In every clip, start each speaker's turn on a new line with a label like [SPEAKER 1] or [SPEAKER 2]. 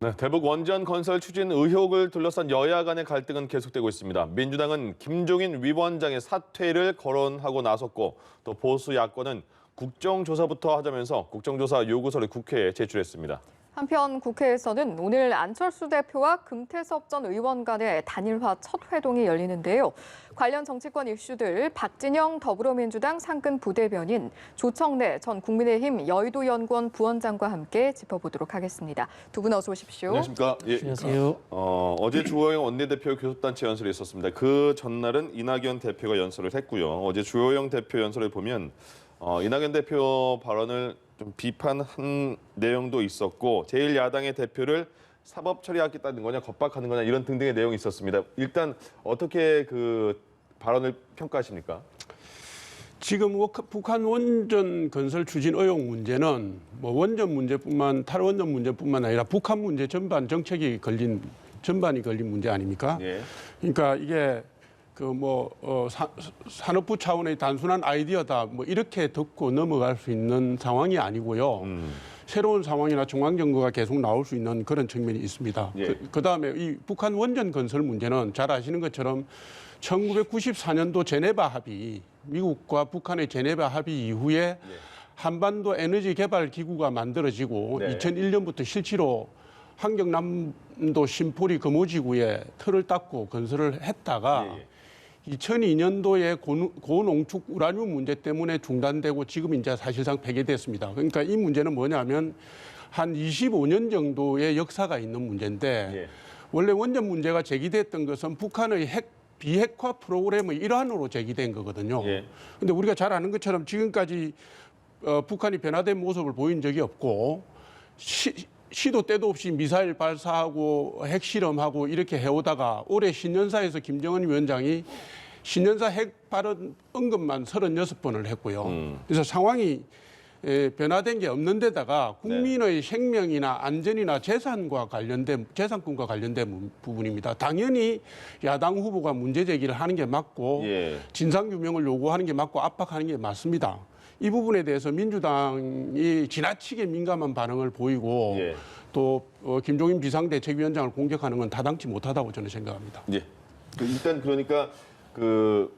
[SPEAKER 1] 네, 대북 원전 건설 추진 의혹을 둘러싼 여야 간의 갈등은 계속되고 있습니다. 민주당은 김종인 위원장의 사퇴를 거론하고 나섰고 또 보수 야권은 국정조사부터 하자면서 국정조사 요구서를 국회에 제출했습니다.
[SPEAKER 2] 한편 국회에서는 오늘 안철수 대표와 금태섭 전 의원 간의 단일화 첫 회동이 열리는데요. 관련 정치권 이슈들 박진영 더불어민주당 상근 부대변인, 조청래 전 국민의힘 여의도연구원 부원장과 함께 짚어보도록 하겠습니다. 두 분 어서 오십시오.
[SPEAKER 1] 안녕하십니까? 예.
[SPEAKER 3] 안녕하세요.
[SPEAKER 1] 어제 주호영 원내대표 교섭단체 연설이 있었습니다. 그 전날은 이낙연 대표가 연설을 했고요. 어제 주호영 대표 연설을 보면 이낙연 대표 발언을 좀 비판한 내용도 있었고 제1야당의 대표를 사법 처리하겠다는 거냐 겁박하는 거냐 이런 등등의 내용이 있었습니다. 일단 어떻게 그 발언을 평가하십니까?
[SPEAKER 3] 지금 북한 원전 건설 추진 의혹 문제는 뭐 원전 문제뿐만 탈원전 문제뿐만 아니라 북한 문제 전반 정책이 전반이 걸린 문제 아닙니까?
[SPEAKER 1] 예.
[SPEAKER 3] 그러니까 이게 산업부 차원의 단순한 아이디어다 뭐 이렇게 듣고 넘어갈 수 있는 상황이 아니고요. 새로운 상황이나 중앙정부가 계속 나올 수 있는 그런 측면이 있습니다.
[SPEAKER 1] 예.
[SPEAKER 3] 그다음에 이 북한 원전 건설 문제는 잘 아시는 것처럼 1994년도 제네바 합의, 미국과 북한의 제네바 합의 이후에 한반도 에너지 개발 기구가 만들어지고
[SPEAKER 1] 네.
[SPEAKER 3] 2001년부터 실제로 환경남도 신포리 금오지구에 틀을 닦고 건설을 했다가 2002년도에 고농축 우라늄 문제 때문에 중단되고 지금 이제 사실상 폐기됐습니다. 그러니까 이 문제는 뭐냐면 한 25년 정도의 역사가 있는 문제인데 원래 원전 문제가 제기됐던 것은 북한의 비핵화 프로그램의 일환으로 제기된 거거든요. 그런데 우리가 잘 아는 것처럼 지금까지 북한이 변화된 모습을 보인 적이 없고 시도 때도 없이 미사일 발사하고 핵실험하고 이렇게 해오다가 올해 신년사에서 김정은 위원장이 신년사 핵 발언 언급만 36번을 했고요. 그래서 상황이 변화된 게 없는 데다가 국민의 생명이나 안전이나 재산권과 관련된 부분입니다. 당연히 야당 후보가 문제 제기를 하는 게 맞고 진상규명을 요구하는 게 맞고 압박하는 게 맞습니다. 이 부분에 대해서 민주당이 지나치게 민감한 반응을 보이고 또 김종인 비상대책위원장을 공격하는 건 타당치 못하다고 저는 생각합니다.
[SPEAKER 1] 예. 일단 그러니까 그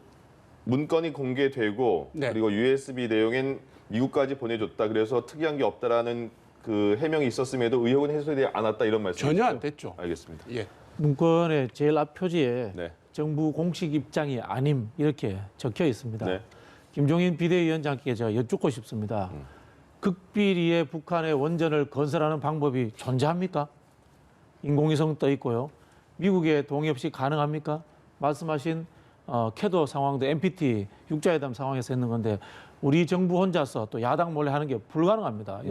[SPEAKER 1] 문건이 공개되고 그리고 USB 내용엔 미국까지 보내줬다. 그래서 특이한 게 없다라는 그 해명이 있었음에도 의혹은 해소되지 않았다 이런 말씀이시죠?
[SPEAKER 3] 전혀 안 됐죠.
[SPEAKER 1] 알겠습니다.
[SPEAKER 3] 예.
[SPEAKER 4] 문건의 제일 앞 표지에 정부 공식 입장이 아님 이렇게 적혀 있습니다. 김종인 비대위원장께 제가 여쭙고 싶습니다. 극비리에 북한의 원전을 건설하는 방법이 존재합니까? 인공위성 떠 있고요. 미국의 동의 없이 가능합니까? 말씀하신 캐도 상황도 NPT 육자회담 상황에서 했는 건데 우리 정부 혼자서 또 야당 몰래 하는 게 불가능합니다.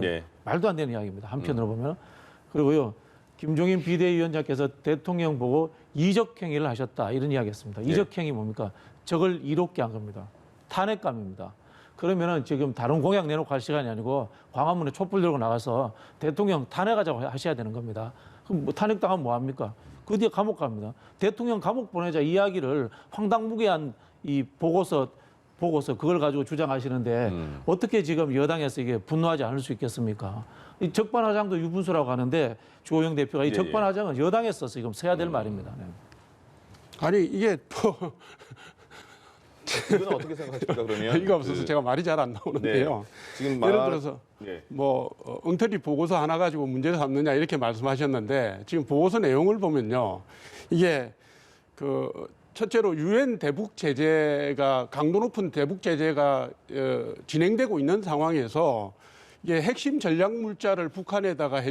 [SPEAKER 4] 말도 안 되는 이야기입니다. 한편으로 보면. 그리고요. 김종인 비대위원장께서 대통령 보고 이적행위를 하셨다 이런 이야기했습니다. 이적행위 뭡니까? 적을 이롭게 한 겁니다. 탄핵감입니다. 그러면은 지금 다른 공약 내놓고 할 시간이 아니고 광화문에 촛불 들고 나가서 대통령 탄핵하자고 하셔야 되는 겁니다. 그럼 뭐 탄핵당하면 뭐 합니까? 그 뒤에 감옥 갑니다. 대통령 감옥 보내자 이야기를 황당무계한 이 보고서 그걸 가지고 주장하시는데 어떻게 지금 여당에서 이게 분노하지 않을 수 있겠습니까? 이 적반하장도 유분수라고 하는데 주호영 대표가 이 적반하장은 여당에서 지금 써야 될 말입니다.
[SPEAKER 3] 아니 이게
[SPEAKER 1] 이건 어떻게 생각하십니까 그러면?
[SPEAKER 3] 이가 없어서 제가 말이 잘 안 나오는데요.
[SPEAKER 1] 지금
[SPEAKER 3] 예를 들어서 엉터리 보고서 하나 가지고 문제를 삼느냐 이렇게 말씀하셨는데 지금 보고서 내용을 보면요. 이게 첫째로 유엔 대북 제재가 강도 높은 대북 제재가 진행되고 있는 상황에서 이게 핵심 전략 물자를 북한에다가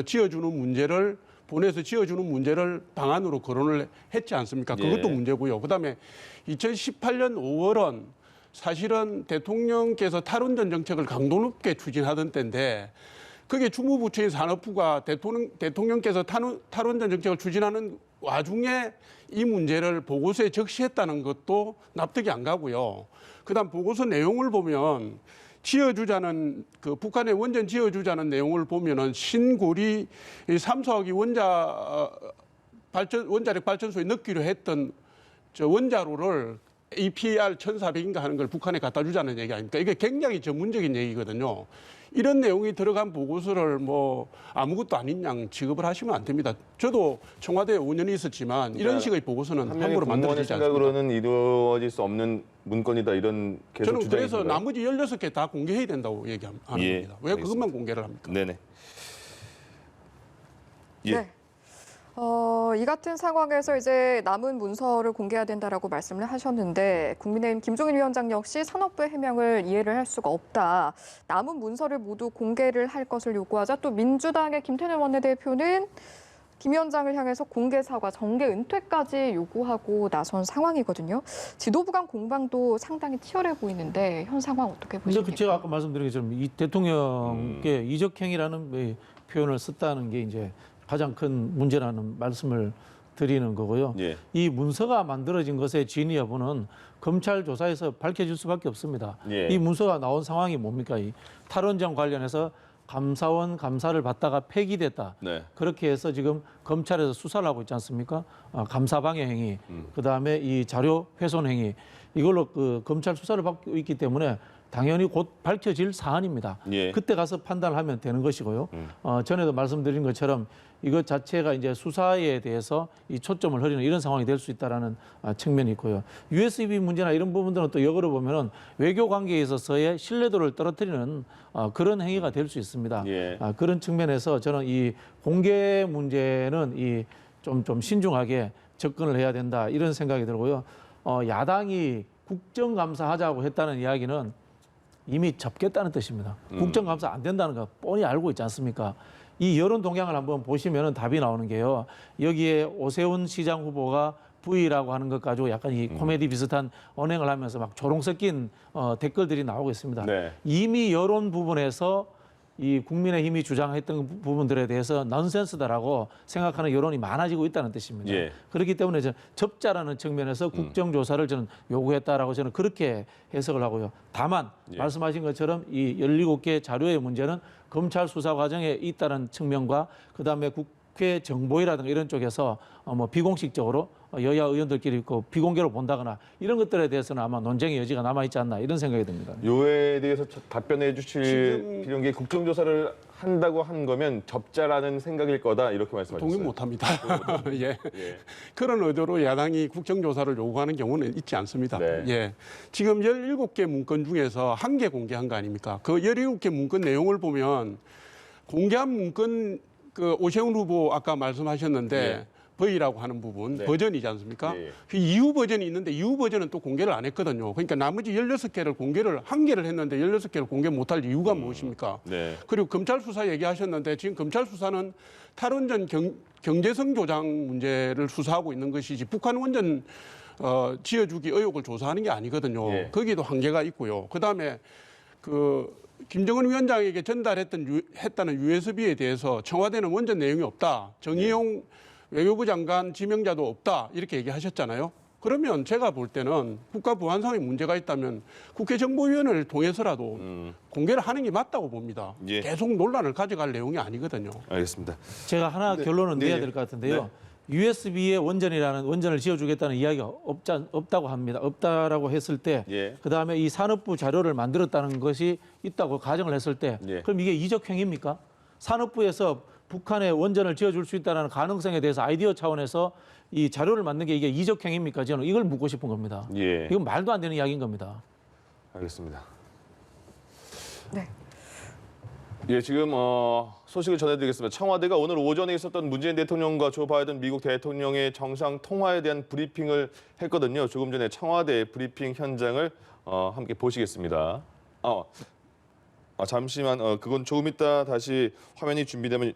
[SPEAKER 3] 지어주는 문제를 보내서 지어주는 문제를 방안으로 거론을 했지 않습니까? 그것도 문제고요. 그다음에 2018년 5월은 사실은 대통령께서 탈원전 정책을 강도 높게 추진하던 때인데 그게 주무부처인 산업부가 대통령께서 탈원전 정책을 추진하는 와중에 이 문제를 보고서에 적시했다는 것도 납득이 안 가고요. 그다음 보고서 내용을 보면 북한의 원전 지어주자는 내용을 보면은 신고리 3소하기 원자력 발전소에 넣기로 했던 원자로를 APR 1400인가 하는 걸 북한에 갖다 주자는 얘기 아닙니까? 이게 굉장히 전문적인 얘기거든요. 이런 내용이 들어간 보고서를 뭐 아무것도 아닌 양 취급을 하시면 안 됩니다. 저도 청와대에 5년이 있었지만 이런 식의 보고서는
[SPEAKER 1] 한 명의
[SPEAKER 3] 함부로
[SPEAKER 1] 공무원의
[SPEAKER 3] 만들어지지 않습니다.
[SPEAKER 1] 생각으로는 이루어질 수 없는 문건이다 이런 계속
[SPEAKER 3] 저는 그래서
[SPEAKER 1] 주장이신가요?
[SPEAKER 3] 나머지 16개 다 공개해야 된다고 얘기하는
[SPEAKER 1] 예,
[SPEAKER 3] 겁니다. 왜 그것만 공개를 합니까?
[SPEAKER 1] 네네. 예.
[SPEAKER 2] 네. 이 같은 상황에서 이제 남은 문서를 공개해야 된다라고 말씀을 하셨는데 국민의힘 김종인 위원장 역시 산업부의 해명을 이해를 할 수가 없다. 남은 문서를 모두 공개를 할 것을 요구하자 또 민주당의 김태년 원내대표는 김 위원장을 향해서 공개 사과, 정계 은퇴까지 요구하고 나선 상황이거든요. 지도부 간 공방도 상당히 치열해 보이는데 현 상황 어떻게 보십니까?
[SPEAKER 4] 제가 아까 말씀드린 것처럼 이 대통령께 이적행위라는 표현을 썼다는 게 이제 가장 큰 문제라는 말씀을 드리는 거고요.
[SPEAKER 1] 예.
[SPEAKER 4] 이 문서가 만들어진 것의 진위 여부는 검찰 조사에서 밝혀질 수밖에 없습니다.
[SPEAKER 1] 예.
[SPEAKER 4] 이 문서가 나온 상황이 뭡니까? 이 탈원전 관련해서 감사원 감사를 받다가 폐기됐다.
[SPEAKER 1] 네.
[SPEAKER 4] 그렇게 해서 지금 검찰에서 수사를 하고 있지 않습니까? 감사 방해 행위, 그다음에 이 자료 훼손 행위 이걸로 그 검찰 수사를 받고 있기 때문에 당연히 곧 밝혀질 사안입니다.
[SPEAKER 1] 예.
[SPEAKER 4] 그때 가서 판단을 하면 되는 것이고요. 전에도 말씀드린 것처럼 이것 자체가 이제 수사에 대해서 이 초점을 흐리는 이런 상황이 될 수 있다라는 측면이 있고요. USB 문제나 이런 부분들은 또 역으로 보면은 외교 관계에 있어서의 신뢰도를 떨어뜨리는 그런 행위가 될 수 있습니다.
[SPEAKER 1] 예.
[SPEAKER 4] 그런 측면에서 저는 이 공개 문제는 좀 신중하게 접근을 해야 된다 이런 생각이 들고요. 야당이 국정감사하자고 했다는 이야기는 이미 접겠다는 뜻입니다. 국정감사 안 된다는 거 뻔히 알고 있지 않습니까? 이 여론 동향을 한번 보시면 답이 나오는 게요. 여기에 오세훈 시장 후보가 V라고 하는 것 가지고 약간 이 코미디 비슷한 언행을 하면서 막 조롱 섞인 댓글들이 나오고 있습니다.
[SPEAKER 1] 네.
[SPEAKER 4] 이미 여론 부분에서 이 국민의힘이 주장했던 부분들에 대해서 넌센스다라고 생각하는 여론이 많아지고 있다는 뜻입니다.
[SPEAKER 1] 예.
[SPEAKER 4] 그렇기 때문에 저는 접자라는 측면에서 국정조사를 저는 요구했다라고 저는 그렇게 해석을 하고요. 다만
[SPEAKER 1] 예.
[SPEAKER 4] 말씀하신 것처럼 이 17개 자료의 문제는 검찰 수사 과정에 있다는 측면과 그다음에 국회 정보위라든가 이런 쪽에서 뭐 비공식적으로 여야 의원들끼리 있고 비공개로 본다거나 이런 것들에 대해서는 아마 논쟁의 여지가 남아있지 않나 이런 생각이 듭니다.
[SPEAKER 1] 요에 대해서 답변해 주실
[SPEAKER 3] 지금-
[SPEAKER 1] 필요한 게 국정조사를 한다고 한 거면 접자라는 생각일 거다 이렇게 말씀하셨어요.
[SPEAKER 3] 동의 못합니다. 예.
[SPEAKER 1] 예.
[SPEAKER 3] 그런 의도로 야당이 국정조사를 요구하는 경우는 있지 않습니다.
[SPEAKER 1] 네.
[SPEAKER 3] 예. 지금 17개 문건 중에서 1개 공개한 거 아닙니까? 그 17개 문건 내용을 보면 공개한 문건 그 오세훈 후보 아까 말씀하셨는데 V라고 하는 부분
[SPEAKER 1] 네.
[SPEAKER 3] 버전이지 않습니까?
[SPEAKER 1] 예, 예.
[SPEAKER 3] 그 이후 버전이 있는데 이후 버전은 또 공개를 안 했거든요. 그러니까 나머지 16개를 공개를 1개를 했는데 16개를 공개 못할 이유가 무엇입니까?
[SPEAKER 1] 네.
[SPEAKER 3] 그리고 검찰 수사 얘기하셨는데 지금 검찰 수사는 탈원전 경제성 조장 문제를 수사하고 있는 것이지 북한 원전 지어주기 의혹을 조사하는 게 아니거든요.
[SPEAKER 1] 예.
[SPEAKER 3] 거기도 한계가 있고요. 그다음에 그 김정은 위원장에게 했다는 USB에 대해서 청와대는 원전 내용이 없다. 정의용 외교부 장관 지명자도 없다. 이렇게 얘기하셨잖아요. 그러면 제가 볼 때는 국가 보안상의 문제가 있다면 국회 정보위원회를 통해서라도 공개를 하는 게 맞다고 봅니다.
[SPEAKER 1] 예.
[SPEAKER 3] 계속 논란을 가져갈 내용이 아니거든요.
[SPEAKER 1] 알겠습니다.
[SPEAKER 4] 제가 하나 결론은 내야 될 것 같은데요. USB의 원전을 지어주겠다는 이야기가 없다고 합니다. 없다라고 했을 때,
[SPEAKER 1] 예.
[SPEAKER 4] 그다음에 이 산업부 자료를 만들었다는 것이 있다고 가정을 했을 때,
[SPEAKER 1] 예.
[SPEAKER 4] 그럼 이게 이적행위입니까? 산업부에서 북한에 원전을 지어줄 수 있다는 가능성에 대해서 아이디어 차원에서 이 자료를 만든 게 이게 이적행위입니까? 저는 이걸 묻고 싶은 겁니다.
[SPEAKER 1] 예.
[SPEAKER 4] 이건 말도 안 되는 이야기인 겁니다.
[SPEAKER 1] 알겠습니다.
[SPEAKER 2] 네.
[SPEAKER 1] 예, 지금 소식을 전해드리겠습니다. 청와대가 오늘 오전에 있었던 문재인 대통령과 조 바이든 미국 대통령의 정상 통화에 대한 브리핑을 했거든요. 조금 전에 청와대 브리핑 현장을 함께 보시겠습니다. 잠시만, 그건 조금 이따 다시 화면이 준비되면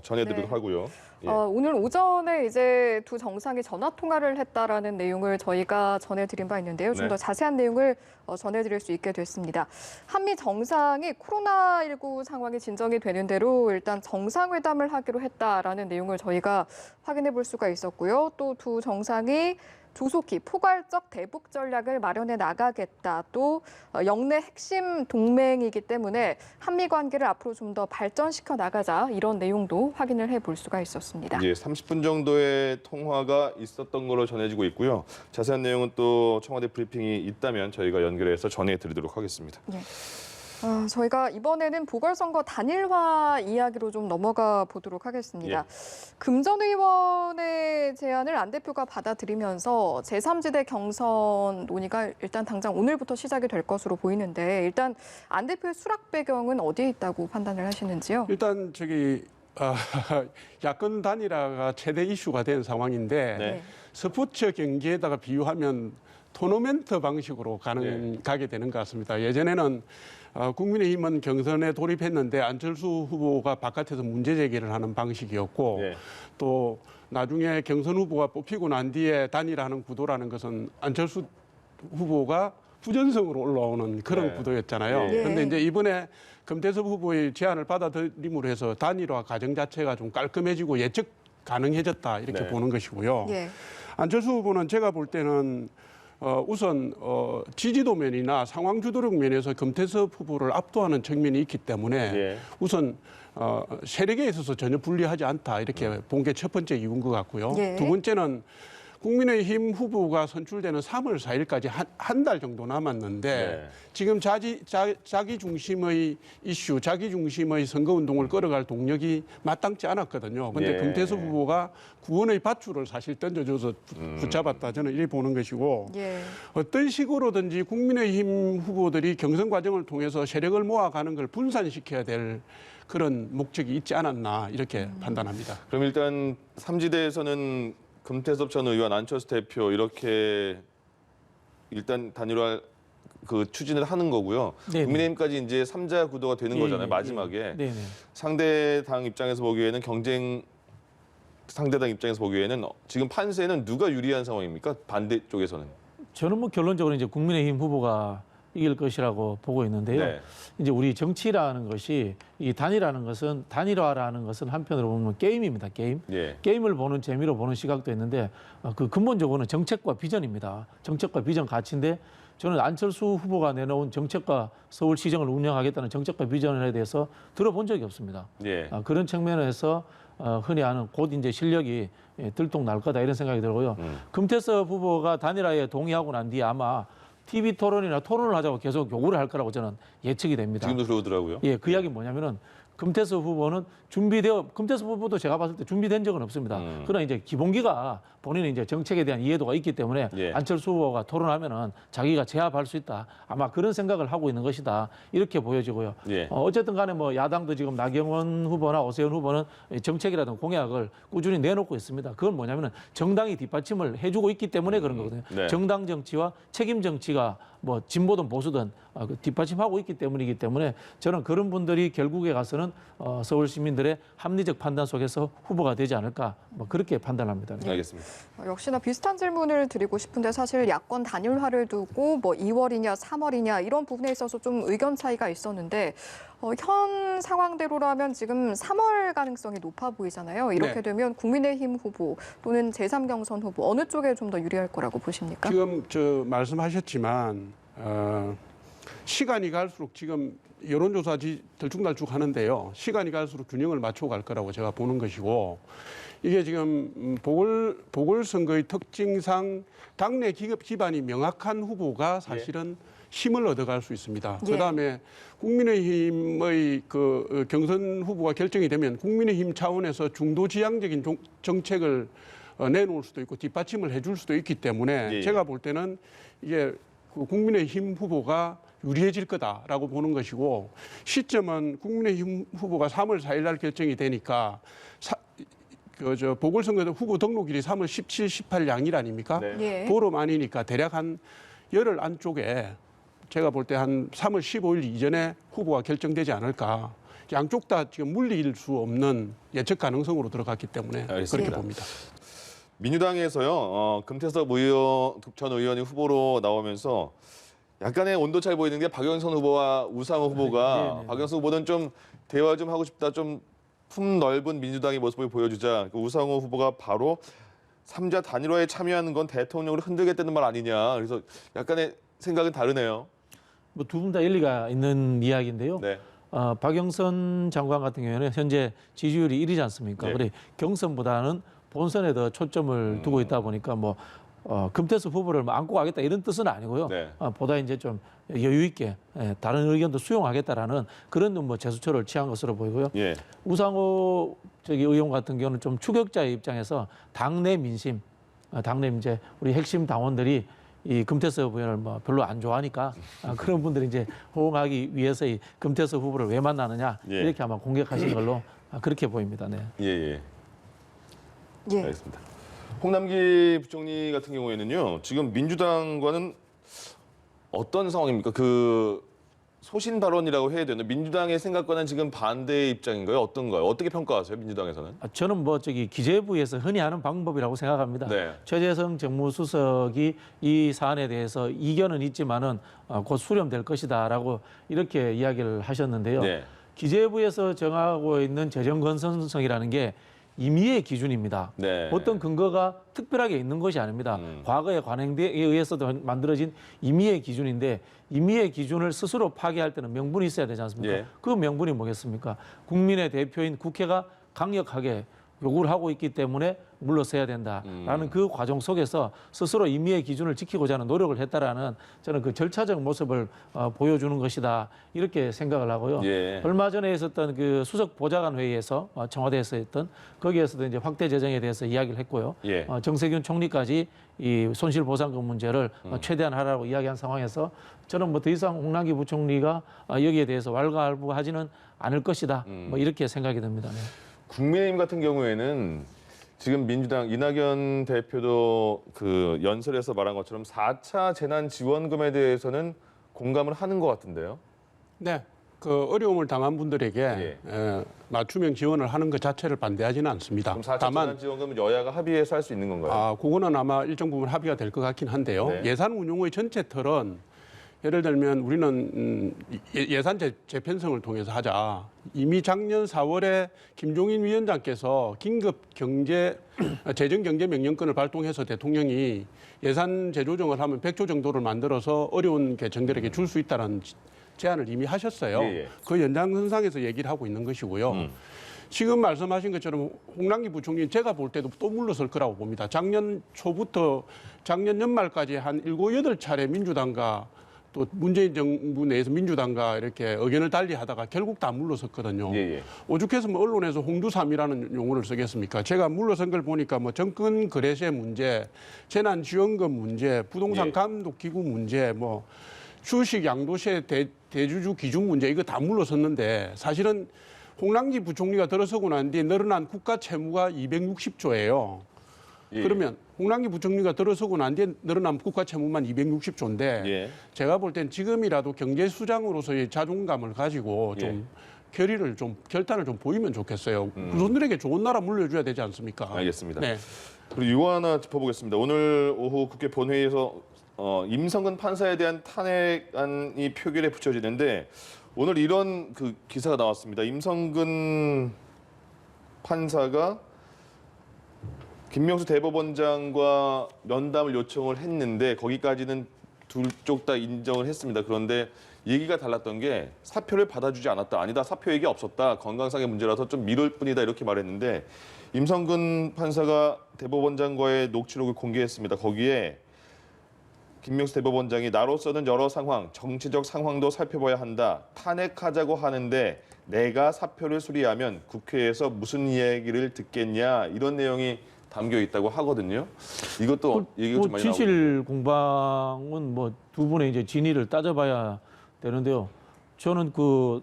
[SPEAKER 1] 전해드리도록
[SPEAKER 2] 네.
[SPEAKER 1] 하고요. 예.
[SPEAKER 2] 오늘 오전에 이제 두 정상이 전화 통화를 했다라는 내용을 저희가 전해드린 바 있는데요. 좀
[SPEAKER 1] 네.
[SPEAKER 2] 더 자세한 내용을 전해드릴 수 있게 됐습니다. 한미 정상이 코로나19 상황이 진정이 되는 대로 일단 정상회담을 하기로 했다라는 내용을 저희가 확인해 볼 수가 있었고요. 또 두 정상이 조속히 포괄적 대북 전략을 마련해 나가겠다. 또 영내 핵심 동맹이기 때문에 한미 관계를 앞으로 좀 더 발전시켜 나가자 이런 내용도 확인을 해볼 수가 있었습니다.
[SPEAKER 1] 예, 30분 정도의 통화가 있었던 걸로 전해지고 있고요. 자세한 내용은 또 청와대 브리핑이 있다면 저희가 연결해서 전해드리도록 하겠습니다.
[SPEAKER 2] 예. 저희가 이번에는 보궐선거 단일화 이야기로 좀 넘어가 보도록 하겠습니다. 금전 의원의 제안을 안 대표가 받아들이면서 제3지대 경선 논의가 일단 당장 오늘부터 시작이 될 것으로 보이는데 일단 안 대표의 수락 배경은 어디에 있다고 판단을 하시는지요?
[SPEAKER 3] 일단 야권 단일화가 최대 이슈가 된 상황인데 스포츠 경기에다가 비유하면 토너멘트 방식으로 가게 되는 것 같습니다. 예전에는 국민의힘은 경선에 돌입했는데 안철수 후보가 바깥에서 문제 제기를 하는 방식이었고 또 나중에 경선 후보가 뽑히고 난 뒤에 단일화하는 구도라는 것은 안철수 후보가 부전성으로 올라오는 그런 구도였잖아요. 그런데 이제 이번에 금태섭 후보의 제안을 받아들임으로 해서 단일화 과정 자체가 좀 깔끔해지고 예측 가능해졌다 이렇게 보는 것이고요. 안철수 후보는 제가 볼 때는 우선 지지도 면이나 상황 주도력 면에서 금태섭 후보를 압도하는 측면이 있기 때문에 우선 세력에 있어서 전혀 불리하지 않다 이렇게 본 게 첫 번째 이유인 것 같고요. 두 번째는 국민의힘 후보가 선출되는 3월 4일까지 한 달 정도 남았는데 지금 자기 중심의 이슈, 자기 중심의 선거운동을 끌어갈 동력이 마땅치 않았거든요. 그런데 금태섭 후보가 구원의 밧줄을 사실 던져줘서 붙잡았다. 저는 이렇게 보는 것이고 어떤 식으로든지 국민의힘 후보들이 경선 과정을 통해서 세력을 모아가는 걸 분산시켜야 될 그런 목적이 있지 않았나 이렇게 판단합니다.
[SPEAKER 1] 그럼 일단 3지대에서는 금태섭 전 의원, 안철수 대표 이렇게 일단 단일화 추진을 하는 거고요. 국민의힘까지 이제 3자 구도가 되는 거잖아요. 마지막에 상대당 입장에서 보기에는 상대당 입장에서 보기에는 지금 판세는 누가 유리한 상황입니까? 반대 쪽에서는.
[SPEAKER 4] 저는 뭐 결론적으로 이제 국민의힘 후보가 이길 것이라고 보고 있는데요. 이제 우리 정치라는 것이 이 단일화라는 것은 한편으로 보면 게임입니다. 게임을 보는 재미로 보는 시각도 있는데 그 근본적으로는 정책과 비전입니다. 정책과 비전 가치인데 저는 안철수 후보가 내놓은 정책과 서울시정을 운영하겠다는 정책과 비전에 대해서 들어본 적이 없습니다. 그런 측면에서 흔히 하는 곧 이제 실력이 들통날 거다 이런 생각이 들고요. 금태섭 후보가 단일화에 동의하고 난 뒤에 아마 TV 토론이나 토론을 하자고 계속 요구를 할 거라고 저는 예측이 됩니다.
[SPEAKER 1] 지금도 그러더라고요.
[SPEAKER 4] 그 이야기는 뭐냐면은 금태섭 후보는 금태섭 후보도 제가 봤을 때 준비된 적은 없습니다. 그러나 이제 기본기가 본인의 이제 정책에 대한 이해도가 있기 때문에 안철수 후보가 토론하면은 자기가 제압할 수 있다. 아마 그런 생각을 하고 있는 것이다. 이렇게 보여지고요. 어쨌든 간에 뭐 야당도 지금 나경원 후보나 오세훈 후보는 정책이라든 공약을 꾸준히 내놓고 있습니다. 그건 뭐냐면은 정당이 뒷받침을 해주고 있기 때문에 그런 거거든요. 정당 정치와 책임 정치가 뭐 진보든 보수든 뒷받침하고 있기 때문에 저는 그런 분들이 결국에 가서는 서울 시민들의 합리적 판단 속에서 후보가 되지 않을까 뭐 그렇게 판단합니다.
[SPEAKER 1] 알겠습니다.
[SPEAKER 2] 역시나 비슷한 질문을 드리고 싶은데 사실 야권 단일화를 두고 뭐 2월이냐 3월이냐 이런 부분에 있어서 좀 의견 차이가 있었는데 현 상황대로라면 지금 3월 가능성이 높아 보이잖아요. 이렇게 되면 국민의힘 후보 또는 제3경선 후보 어느 쪽에 좀 더 유리할 거라고 보십니까?
[SPEAKER 3] 지금 말씀하셨지만 시간이 갈수록 지금 여론조사 들쭉날쭉 하는데요. 시간이 갈수록 균형을 맞춰갈 거라고 제가 보는 것이고 이게 지금 보궐선거의 특징상 당내 기반이 명확한 후보가 사실은 힘을 얻어갈 수 있습니다. 그다음에 국민의힘의 경선 후보가 결정이 되면 국민의힘 차원에서 중도지향적인 정책을 내놓을 수도 있고 뒷받침을 해줄 수도 있기 때문에 제가 볼 때는 이게 국민의힘 후보가 유리해질 거다라고 보는 것이고 시점은 국민의힘 후보가 3월 4일 날 결정이 되니까 보궐선거 후보 등록일이 3월 17, 18 양일 아닙니까? 보름 안이니까 대략 한 열흘 안쪽에 제가 볼 때 한 3월 15일 이전에 후보가 결정되지 않을까. 양쪽 다 지금 물릴 수 없는 예측 가능성으로 들어갔기 때문에 그렇게 봅니다.
[SPEAKER 1] 민주당에서요, 금태섭 전 의원이 후보로 나오면서 약간의 온도차이 보이는 게 박영선 후보와 우상호 후보가 박영선 후보는 좀 대화 좀 하고 싶다, 좀 품 넓은 민주당의 모습을 보여주자. 우상호 후보가 바로 3자 단일화에 참여하는 건 대통령을 흔들겠다는 말 아니냐. 그래서 약간의 생각은 다르네요.
[SPEAKER 4] 뭐 두 분 다 일리가 있는 이야기인데요. 박영선 장관 같은 경우에는 현재 지지율이 1위지 않습니까? 그래 경선보다는 본선에 더 초점을 두고 있다 보니까 뭐 금태섭 후보를 뭐 안고 가겠다 이런 뜻은 아니고요.
[SPEAKER 1] 네.
[SPEAKER 4] 보다 이제 좀 여유 있게 다른 의견도 수용하겠다라는 그런 뭐 제스처를 취한 것으로 보이고요.
[SPEAKER 1] 예.
[SPEAKER 4] 우상호 의원 같은 경우는 좀 추격자의 입장에서 당내 민심, 당내 이제 우리 핵심 당원들이 이 금태섭 의원을 뭐 별로 안 좋아하니까 그런 분들이 이제 호응하기 위해서 이 금태섭 후보를 왜 만나느냐
[SPEAKER 1] 예.
[SPEAKER 4] 이렇게 아마 공격하신 걸로 그렇게 보입니다. 네.
[SPEAKER 1] 예.
[SPEAKER 2] 예.
[SPEAKER 1] 알겠습니다. 홍남기 부총리 같은 경우에는요, 지금 민주당과는 어떤 상황입니까? 그 소신 발언이라고 해야 되나? 민주당의 생각과는 지금 반대의 입장인가요? 어떤가요? 어떻게 평가하세요, 민주당에서는?
[SPEAKER 4] 저는 뭐 기재부에서 흔히 하는 방법이라고 생각합니다.
[SPEAKER 1] 네.
[SPEAKER 4] 최재성 정무수석이 이 사안에 대해서 이견은 있지만은 곧 수렴될 것이다라고 이렇게 이야기를 하셨는데요.
[SPEAKER 1] 네.
[SPEAKER 4] 기재부에서 정하고 있는 재정 건전성이라는 게 임의의 기준입니다.
[SPEAKER 1] 네.
[SPEAKER 4] 어떤 근거가 특별하게 있는 것이 아닙니다. 과거의 관행대에 의해서도 만들어진 임의의 기준인데 임의의 기준을 스스로 파기할 때는 명분이 있어야 되지 않습니까?
[SPEAKER 1] 예.
[SPEAKER 4] 그 명분이 뭐겠습니까? 국민의 대표인 국회가 강력하게 요구를 하고 있기 때문에 물러서야 된다라는 그 과정 속에서 스스로 임의의 기준을 지키고자 하는 노력을 했다라는 저는 그 절차적 모습을 보여주는 것이다 이렇게 생각을 하고요.
[SPEAKER 1] 예.
[SPEAKER 4] 얼마 전에 있었던 그 수석 보좌관 회의에서 청와대에서 했던 거기에서도 이제 확대 재정에 대해서 이야기를 했고요.
[SPEAKER 1] 예.
[SPEAKER 4] 정세균 총리까지 이 손실 보상금 문제를 최대한 하라고 이야기한 상황에서 저는 뭐 더 이상 홍남기 부총리가 여기에 대해서 왈가왈부하지는 않을 것이다. 뭐 이렇게 생각이 듭니다. 네.
[SPEAKER 1] 국민의힘 같은 경우에는 지금 민주당 이낙연 대표도 그 연설에서 말한 것처럼 4차 재난지원금에 대해서는 공감을 하는 것 같은데요.
[SPEAKER 3] 네. 그 어려움을 당한 분들에게
[SPEAKER 1] 예.
[SPEAKER 3] 맞춤형 지원을 하는 것 자체를 반대하지는 않습니다.
[SPEAKER 1] 그럼 4차
[SPEAKER 3] 다만
[SPEAKER 1] 재난지원금은 여야가 합의해서 할 수 있는 건가요?
[SPEAKER 3] 그거는 아마 일정 부분 합의가 될 것 같긴 한데요.
[SPEAKER 1] 네.
[SPEAKER 3] 예산 운용의 전체 틀은 예를 들면 우리는 예산 재편성을 통해서 하자. 이미 작년 4월에 김종인 위원장께서 긴급 재정경제명령권을 발동해서 대통령이 예산 재조정을 하면 100조 정도를 만들어서 어려운 계층들에게 줄 수 있다는 제안을 이미 하셨어요.
[SPEAKER 1] 예.
[SPEAKER 3] 그 연장선상에서 얘기를 하고 있는 것이고요. 지금 말씀하신 것처럼 홍남기 부총리 제가 볼 때도 또 물러설 거라고 봅니다. 작년 초부터 작년 연말까지 한 7, 8차례 민주당과 또 문재인 정부 내에서 민주당과 이렇게 의견을 달리하다가 결국 다 물러섰거든요.
[SPEAKER 1] 예.
[SPEAKER 3] 오죽해서 뭐 언론에서 홍두삼이라는 용어를 쓰겠습니까? 제가 물러선 걸 보니까 뭐 정권 거래세 문제, 재난지원금 문제, 부동산 감독기구 문제, 뭐 주식 양도세 대주주 기준 문제 이거 다 물러섰는데 사실은 홍남기 부총리가 들어서고 난 뒤에 늘어난 국가 채무가 260조예요.
[SPEAKER 1] 예.
[SPEAKER 3] 그러면 홍남기 부총리가 들어서고 난 뒤에 늘어난 국가 채무만 260조인데
[SPEAKER 1] 예.
[SPEAKER 3] 제가 볼 땐 지금이라도 경제 수장으로서의 자존감을 가지고 좀 결단을 좀 보이면 좋겠어요. 그분들에게 좋은 나라 물려줘야 되지 않습니까?
[SPEAKER 1] 알겠습니다.
[SPEAKER 3] 네.
[SPEAKER 1] 그리고 이거 하나 짚어보겠습니다. 오늘 오후 국회 본회의에서 임성근 판사에 대한 탄핵안이 표결에 붙여지는데 오늘 이런 그 기사가 나왔습니다. 임성근 판사가 김명수 대법원장과 면담을 요청을 했는데 거기까지는 둘 쪽 다 인정을 했습니다. 그런데 얘기가 달랐던 게 사표를 받아주지 않았다. 아니다. 사표 얘기 없었다. 건강상의 문제라서 좀 미룰 뿐이다. 이렇게 말했는데 임성근 판사가 대법원장과의 녹취록을 공개했습니다. 거기에 김명수 대법원장이 나로서는 여러 상황, 정치적 상황도 살펴봐야 한다. 탄핵하자고 하는데 내가 사표를 수리하면 국회에서 무슨 이야기를 듣겠냐. 이런 내용이 담겨 있다고 하거든요. 이것도 얘기가 좀 많이 나오고.
[SPEAKER 4] 진실 공방은 뭐 두 분의 이제 진위를 따져봐야 되는데요. 저는 그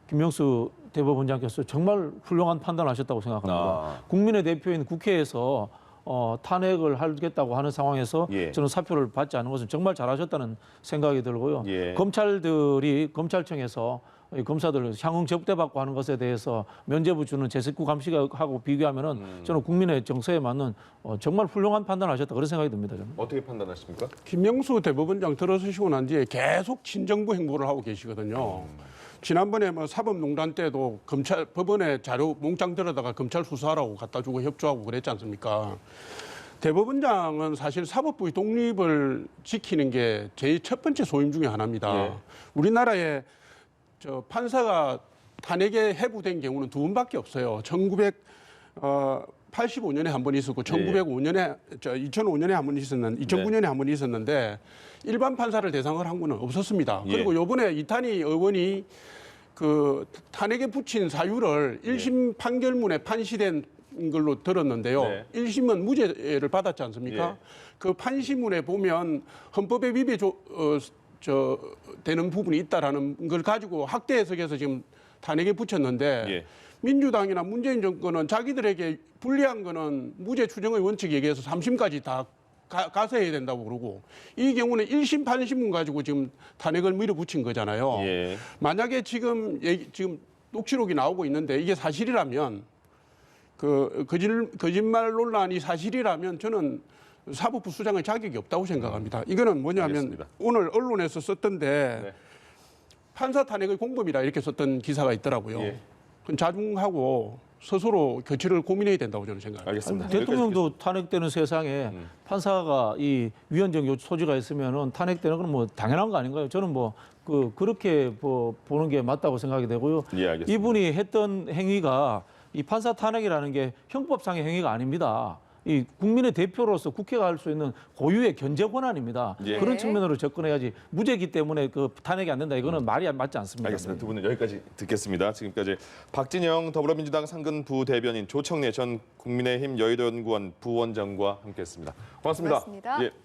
[SPEAKER 4] 김명수 대법원장께서 정말 훌륭한 판단을 하셨다고 생각합니다. 국민의 대표인 국회에서 탄핵을 하겠다고 하는 상황에서 저는 사표를 받지 않은 것은 정말 잘하셨다는 생각이 들고요. 검찰들이 검찰청에서 검사들 향응 접대받고 하는 것에 대해서 면죄부 주는 제19 감식하고 비교하면은 저는 국민의 정서에 맞는 정말 훌륭한 판단을 하셨다 그런 생각이 듭니다. 저는.
[SPEAKER 1] 어떻게 판단하십니까?
[SPEAKER 3] 김명수 대법원장 들어서시고 난 뒤에 계속 친정부 행보를 하고 계시거든요. 지난번에 뭐 사법농단 때도 법원에 자료 몽땅 들어다가 검찰 수사하라고 갖다 주고 협조하고 그랬지 않습니까? 대법원장은 사실 사법부의 독립을 지키는 게 제일 첫 번째 소임 중에 하나입니다. 우리나라에 판사가 탄핵에 해부된 경우는 두 번밖에 없어요. 85년에 한 번 있었고 1905년에 2005년에 한 번 있었는데 2009년에 한 번 있었는데 일반 판사를 대상을 한 거는 없었습니다. 그리고 요번에 이탄희 의원이 그 탄핵에 붙인 사유를 1심 판결문에 판시된 걸로 들었는데요.
[SPEAKER 1] 네.
[SPEAKER 3] 1심은 무죄를 받았지 않습니까? 그 판시문에 보면 헌법에 되는 부분이 있다라는 걸 가지고 학대 해석해서 지금 탄핵에 붙였는데 민주당이나 문재인 정권은 자기들에게 불리한 거는 무죄 추정의 원칙에 의해서 3심까지 다 가서 해야 된다고 그러고 이 경우는 1심 판시문 가지고 지금 탄핵을 밀어붙인 거잖아요. 만약에 지금 녹취록이 나오고 있는데 이게 사실이라면 거짓말 논란이 사실이라면 저는 사법부 수장의 자격이 없다고 생각합니다. 이거는 뭐냐면
[SPEAKER 1] 알겠습니다.
[SPEAKER 3] 오늘 언론에서 썼던데 판사 탄핵의 공범이라 이렇게 썼던 기사가 있더라고요. 그건 자중하고 스스로 교체를 고민해야 된다고 저는 생각합니다.
[SPEAKER 1] 알겠습니다.
[SPEAKER 4] 대통령도 탄핵되는 세상에 판사가 이 위헌적 소지가 있으면은 탄핵되는 건 뭐 당연한 거 아닌가요? 저는 뭐 그렇게 보는 게 맞다고 생각이 되고요.
[SPEAKER 1] 알겠습니다.
[SPEAKER 4] 이분이 했던 행위가 이 판사 탄핵이라는 게 형법상의 행위가 아닙니다. 이 국민의 대표로서 국회가 할 수 있는 고유의 견제 권한입니다. 그런 측면으로 접근해야지 무죄이기 때문에 그 탄핵이 안 된다. 이거는 말이 맞지 않습니다.
[SPEAKER 1] 알겠습니다. 두 분은 여기까지 듣겠습니다. 지금까지 박진영 더불어민주당 상근 부대변인, 조청래 전 국민의힘 여의도 연구원 부원장과 함께했습니다. 고맙습니다.
[SPEAKER 2] 고맙습니다.